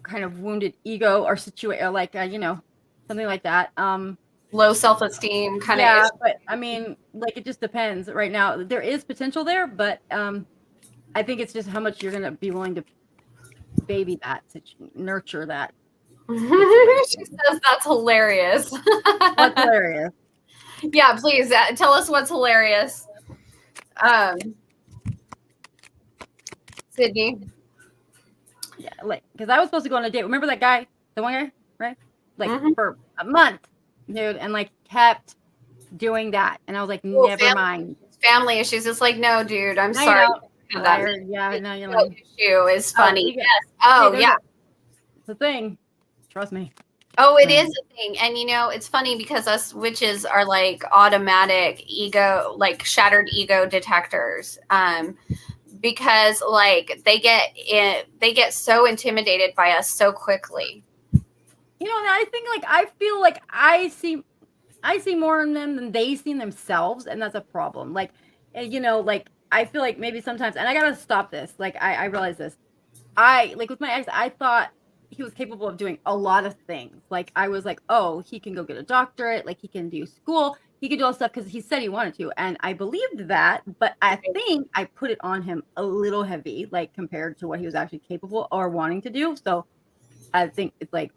kind of wounded ego or situation, like you know, something like that. Low self-esteem kind of issue. But I mean, like it just depends. Right now, there is potential there, but I think it's just how much you're going to be willing to baby that, to nurture that. She says that's hilarious. What's hilarious? Yeah, please tell us what's hilarious. Sydney. Yeah, like because I was supposed to go on a date. Remember that guy, the one guy, right? Like for a month, dude, and like kept doing that, and I was like, never mind. Family issues. It's like, no, dude, I'm sorry. Yeah, no, you're like, issue is funny. Yes. Oh, yeah. It's a thing. Trust me. Oh, it is a thing. And you know, it's funny because us witches are like automatic ego, like shattered ego detectors. Because like they get so intimidated by us so quickly. You know, I think like I feel like I see I see more in them than they see in themselves, and that's a problem. Like, you know, like I feel like maybe sometimes, and I gotta stop this. Like, I realize this. I like with my ex, I thought he was capable of doing a lot of things. Like, I was like, oh, he can go get a doctorate. Like, he can do school. He can do all stuff because he said he wanted to, and I believed that. But I think I put it on him a little heavy, like compared to what he was actually capable or wanting to do. So I think it's like,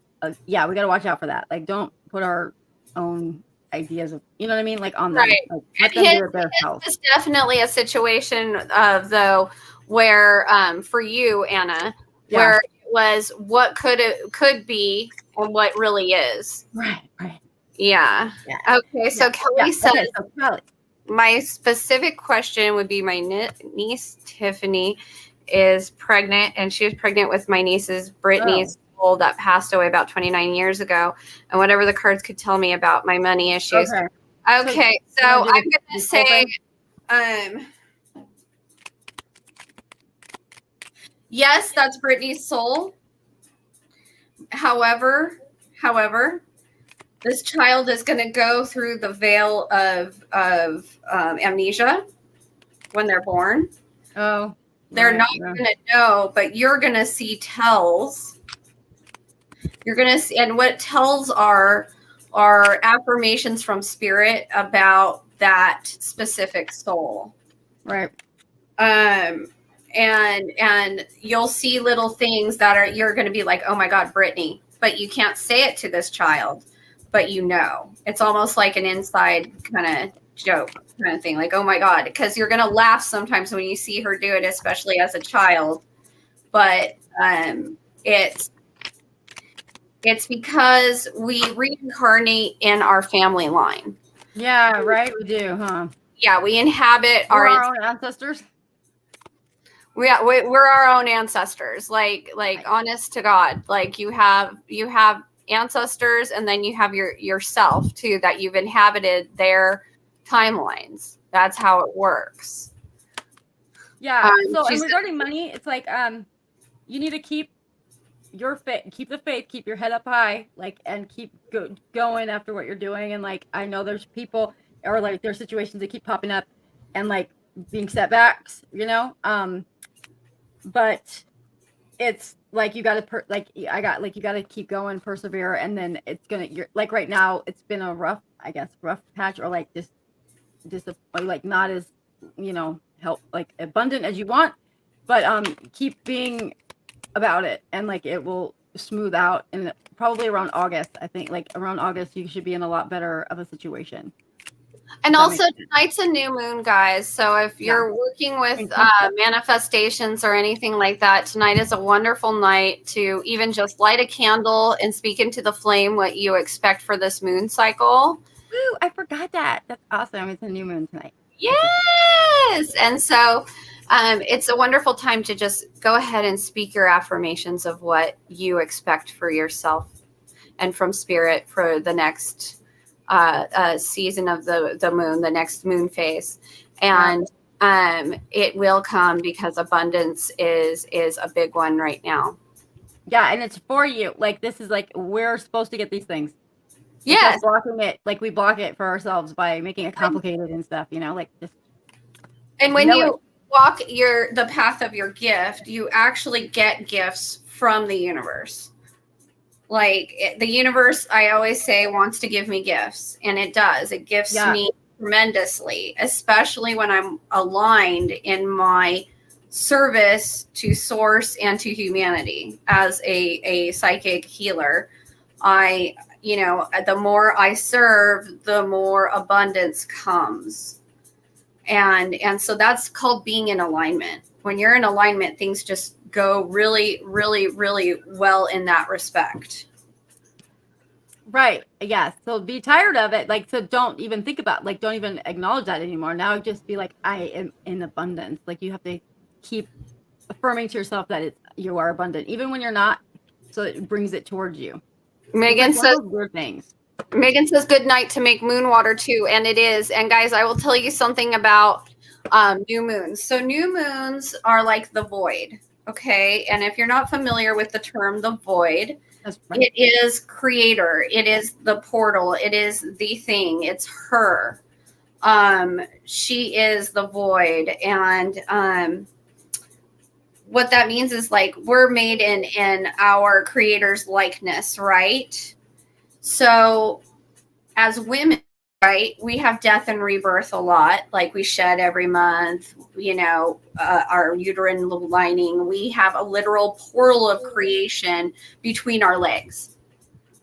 yeah, we got to watch out for that. Like, don't put our own ideas of, you know what I mean, like on them. Right. Like, let them do it themselves. It's definitely a situation of though where for you, Anna, where it was what could be and what really is. Right. Yeah. Okay. So Kelly says, Kelly. My specific question would be my niece Tiffany is pregnant, and she was pregnant with my niece's Brittany's soul that passed away about 29 years ago. And whatever the cards could tell me about my money issues. Okay. So I'm going to say, yes, that's Brittany's soul. However, this child is going to go through the veil of amnesia when they're born. Oh, they're not going to know, but you're going to see tells. You're going to see, and what tells are affirmations from spirit about that specific soul. Right. And you'll see little things that you're going to be like, oh my God, Brittany, but you can't say it to this child, but you know, it's almost like an inside kind of joke kind of thing. Like, oh my God, because you're going to laugh sometimes when you see her do it, especially as a child. But it's because we reincarnate in our family line. Yeah, right. We do, huh? Yeah, we inhabit our own ancestors. We're our own ancestors. Like honest to God, like you have ancestors, and then you have yourself too, that you've inhabited their timelines. That's how it works. Yeah. So and regarding money, it's like you need to keep your faith, keep the faith, keep your head up high, like, and keep going after what you're doing. And like, I know there's people, or like there's situations that keep popping up and like being setbacks, you know. But it's like you got to you got to keep going, persevere, and then it's gonna. You're like right now, it's been a rough patch, or like just like not as, you know, like abundant as you want, but keep being about it, and like it will smooth out. And probably around August, I think, like around August, you should be in a lot better of a situation. And also tonight's a new moon, guys. So if you're working with manifestations or anything like that, tonight is a wonderful night to even just light a candle and speak into the flame what you expect for this moon cycle. Woo, I forgot that. That's awesome. It's a new moon tonight. Yes. And so it's a wonderful time to just go ahead and speak your affirmations of what you expect for yourself and from spirit for the next season of the moon, the next moon phase. And it will come, because abundance is a big one right now. Yeah, and it's for you. Like, this is like, we're supposed to get these things. Yes. Blocking it, like we block it for ourselves by making it complicated and stuff, you know, like just. And when you walk the path of your gift, you actually get gifts from the universe. Like the universe, I always say, wants to give me gifts, and it does. It gifts me tremendously, especially when I'm aligned in my service to source and to humanity as a psychic healer. The more I serve, the more abundance comes. And so that's called being in alignment. When you're in alignment, things just go really, really, really well in that respect. Right. Yeah. So be tired of it. Like, so don't even think about, like, don't even acknowledge that anymore. Now just be like, I am in abundance. Like, you have to keep affirming to yourself that you are abundant, even when you're not. So it brings it towards you. Megan says weird things. Megan says good night to make moon water too. And it is. And guys, I will tell you something about new moons. So new moons are like the void. Okay. And if you're not familiar with the term the void, That's right. it is creator. It is the portal. It is the thing. It's her. She is the void. And what that means is like we're made in our creator's likeness, right? So as women, right, we have death and rebirth a lot. Like we shed every month, our uterine lining. We have a literal portal of creation between our legs,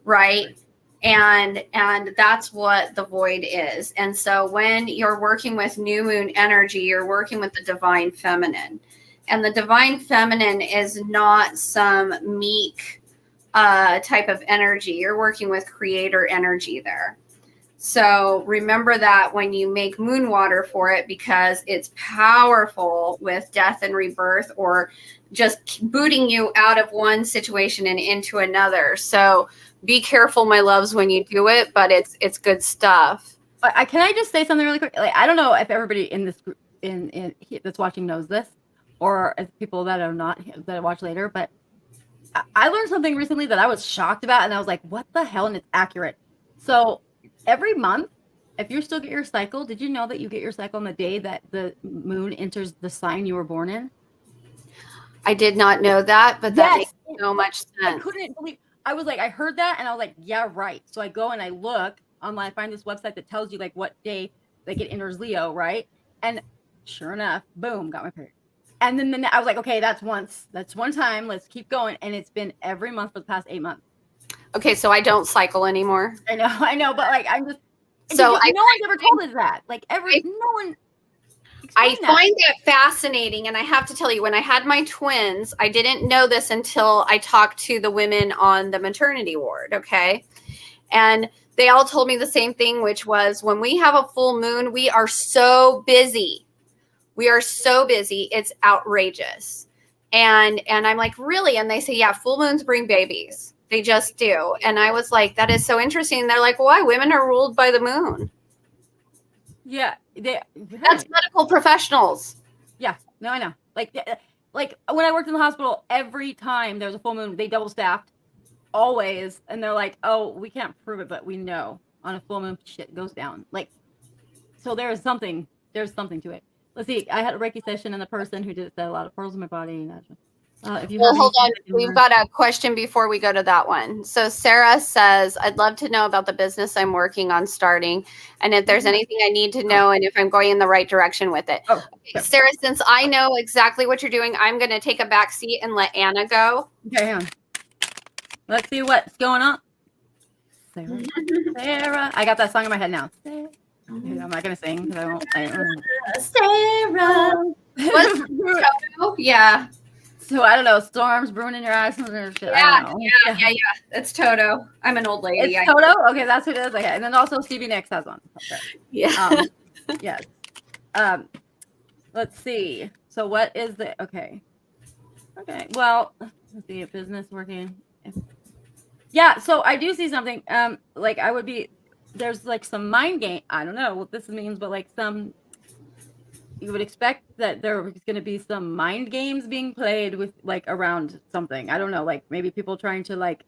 right? And that's what the void is. And so when you're working with new moon energy, you're working with the divine feminine. And the divine feminine is not some meek type of energy. You're working with creator energy there. So remember that when you make moon water for it, because it's powerful with death and rebirth, or just booting you out of one situation and into another. So be careful, my loves, when you do it, but it's good stuff. Can I just say something really quick? Like, I don't know if everybody in this group that's watching knows this, or if people that are not, that I watch later, but I learned something recently that I was shocked about, and I was like, what the hell? And it's accurate. So every month, if you still get your cycle, did you know that you get your cycle on the day that the moon enters the sign you were born in? I did not know that, but that makes so much sense. I couldn't believe. I was like, I heard that, and I was like, yeah, right. So I go and I look online, I find this website that tells you like what day like it enters Leo, right? And sure enough, boom, got my period. And then I was like, okay, that's one time. Let's keep going. And it's been every month for the past 8 months. Okay, so I don't cycle anymore. I know, but like I'm just so no one's ever told us that. Like no one. I find that fascinating, and I have to tell you, when I had my twins, I didn't know this until I talked to the women on the maternity ward. Okay, and they all told me the same thing, which was when we have a full moon, we are so busy. We are so busy. It's outrageous. And I'm like, really? And they say, yeah, full moons bring babies. They just do. And I was like, that is so interesting. They're like, why? Women are ruled by the moon. Yeah. That's medical professionals. Yeah. No, I know. Like when I worked in the hospital, every time there was a full moon, they double staffed. Always. And they're like, oh, we can't prove it, but we know on a full moon shit goes down. Like, so there's something to it. Let's see. I had a Reiki session, and the person who did it said a lot of pearls in my body. Hold on. We've got a question before we go to that one. So Sarah says, I'd love to know about the business I'm working on starting, and if there's anything I need to know, and if I'm going in the right direction with it. Oh, okay. Sarah, since I know exactly what you're doing, I'm going to take a back seat and let Anna go. Okay, hang on. Let's see what's going on. Sarah. I got that song in my head now. I'm not gonna sing because I won't. Sarah. What's Toto? Yeah. So I don't know. Storms brewing in your eyes. Shit, yeah. That's Toto. I'm an old lady. It's Toto. Okay, that's who it is. Okay, and then also Stevie Nicks has one. Okay. Yeah. Yes. Let's see. So what is the okay? Well, let's see. Business working. Yeah. So I do see something. Like I would be. There's like some mind game. I don't know what this means, but like you would expect that there was going to be some mind games being played with like around something. I don't know, like maybe people trying to like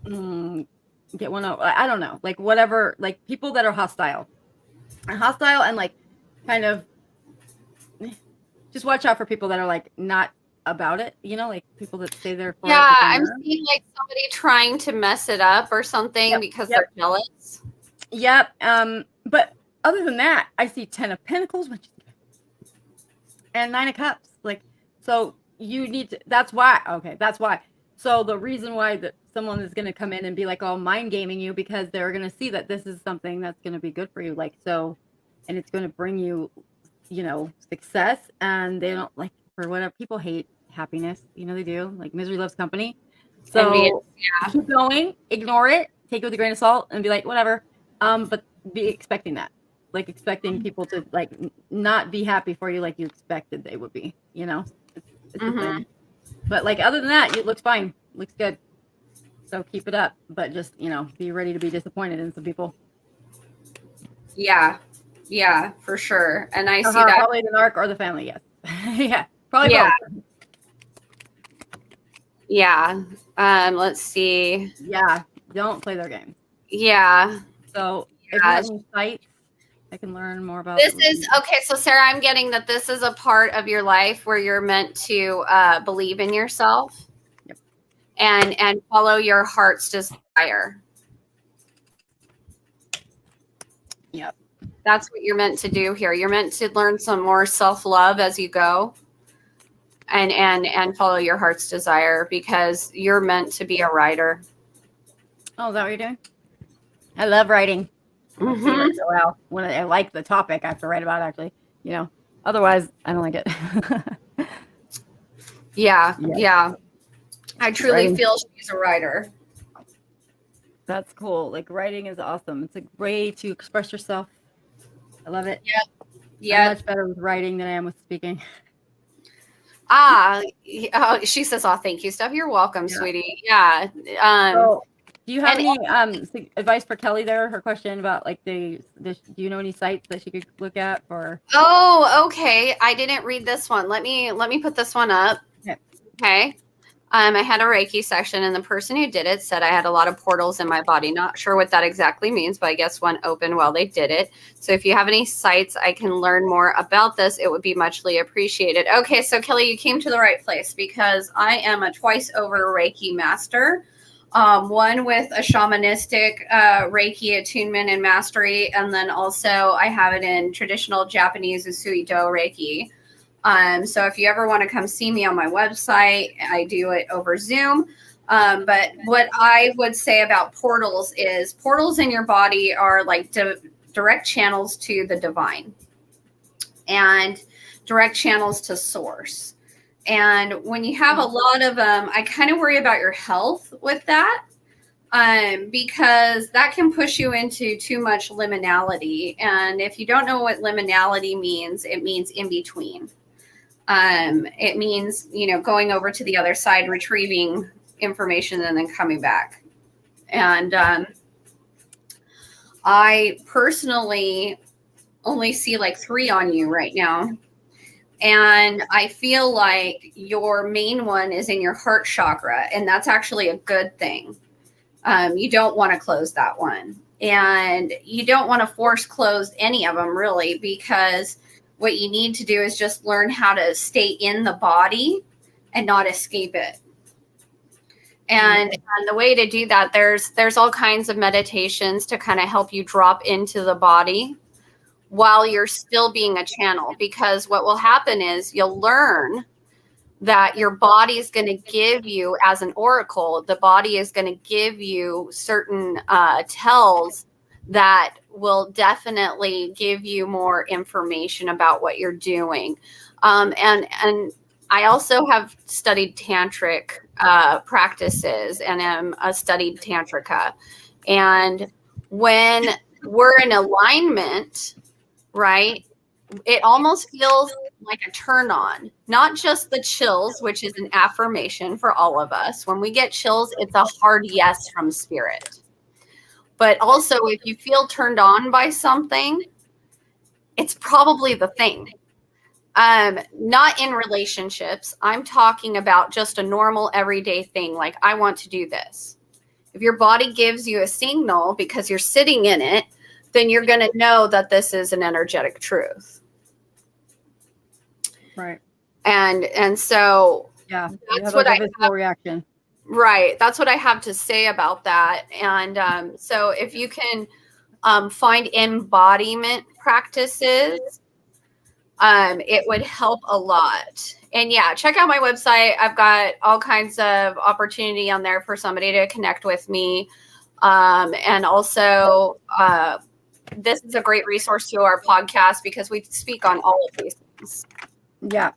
get one over. I don't know, like whatever, like people that are hostile and like kind of just watch out for people that are like not about it, like people that say they're for yeah, I'm seeing like somebody trying to mess it up or something because they're jealous. Yep. But other than that, I see 10 of Pentacles and 9 of Cups. Like, so you need to, that's why. So the reason why that someone is going to come in and be like all mind gaming you, because they're going to see that this is something that's going to be good for you. Like, so, and it's going to bring you, success, and they don't like, for whatever, people hate happiness. They do, like misery loves company. So keep going, ignore it, take it with a grain of salt and be like, whatever. But be expecting that, like expecting people to like not be happy for you like you expected they would be, it's but like other than that, it looks fine, looks good. So keep it up, but just be ready to be disappointed in some people. Yeah, for sure. And I see that that probably the narc or the family. Yes. Yeah, probably both. Yeah. Let's see. Yeah, don't play their game. Yeah. So if you have any sites, I can learn more about. This is okay. So Sarah, I'm getting that this is a part of your life where you're meant to believe in yourself. Yep. And follow your heart's desire. Yep. That's what you're meant to do here. You're meant to learn some more self-love as you go. And follow your heart's desire, because you're meant to be a writer. Oh, is that what you're doing? I love writing. Mm-hmm. Well, when I like the topic, I have to write about it, actually. Otherwise, I don't like it. Yeah. I truly feel she's a writer. That's cool. Like, writing is awesome. It's a way to express yourself. I love it. Yeah. I'm much better with writing than I am with speaking. She says, "Oh, thank you, Steph. You're welcome, sweetie." Yeah. So, do you have any advice for Kelly there? Her question about like do you know any sites that she could look at for? Oh, okay. I didn't read this one. Let me put this one up. Okay. I had a Reiki session, and the person who did it said I had a lot of portals in my body. Not sure what that exactly means, but I guess one opened while they did it. So if you have any sites I can learn more about this, it would be muchly appreciated. Okay, so Kelly, you came to the right place, because I am a twice over Reiki master. One with a shamanistic Reiki attunement and mastery, and then also I have it in traditional Japanese Usui-do Reiki. So if you ever want to come see me on my website, I do it over Zoom. But what I would say about portals is portals in your body are like direct channels to the divine and direct channels to source. And when you have a lot of them, I kind of worry about your health with that. Because that can push you into too much liminality. And if you don't know what liminality means, it means in between. It means, going over to the other side, retrieving information, and then coming back. And I personally only see like 3 on you right now. And I feel like your main one is in your heart chakra, and that's actually a good thing. You don't want to close that one. And you don't want to force close any of them, really, because what you need to do is just learn how to stay in the body and not escape it. And the way to do that, there's all kinds of meditations to kind of help you drop into the body while you're still being a channel. Because what will happen is you'll learn that your body is going to give you, as an oracle, the body is going to give you certain tells that will definitely give you more information about what you're doing. And I also have studied tantric practices, and am a studied tantrika. And when we're in alignment, right, it almost feels like a turn on, not just the chills, which is an affirmation for all of us. When we get chills, it's a hard yes from spirit. But also, if you feel turned on by something, it's probably the thing. Not in relationships. I'm talking about just a normal everyday thing. Like, I want to do this. If your body gives you a signal because you're sitting in it, then you're going to know that this is an energetic truth. Right. And so that's what I have. Reaction. Right. That's what I have to say about that. And so if you can find embodiment practices, it would help a lot. And check out my website. I've got all kinds of opportunity on there for somebody to connect with me. And also, this is a great resource to our podcast, because we speak on all of these things. Yeah.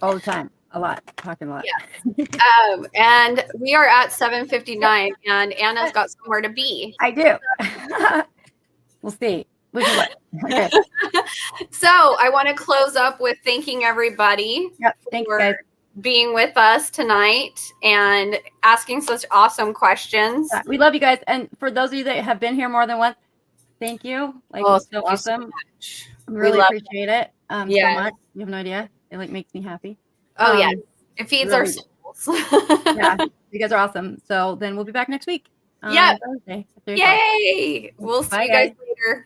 All the time. A lot. Talking a lot. Yeah. And we are at 7:59, and Anna's got somewhere to be. I do. We'll see. Okay. So I want to close up with thanking everybody for being with us tonight and asking such awesome questions. We love you guys. And for those of you that have been here more than once, thank you. It's so awesome. So much. I really appreciate it. So much. You have no idea. It makes me happy. Oh, yeah. It feeds our soul. Yeah, you guys are awesome. So then we'll be back next week. Yeah. Thursday. Yay. We'll see Bye, you guys guys. later.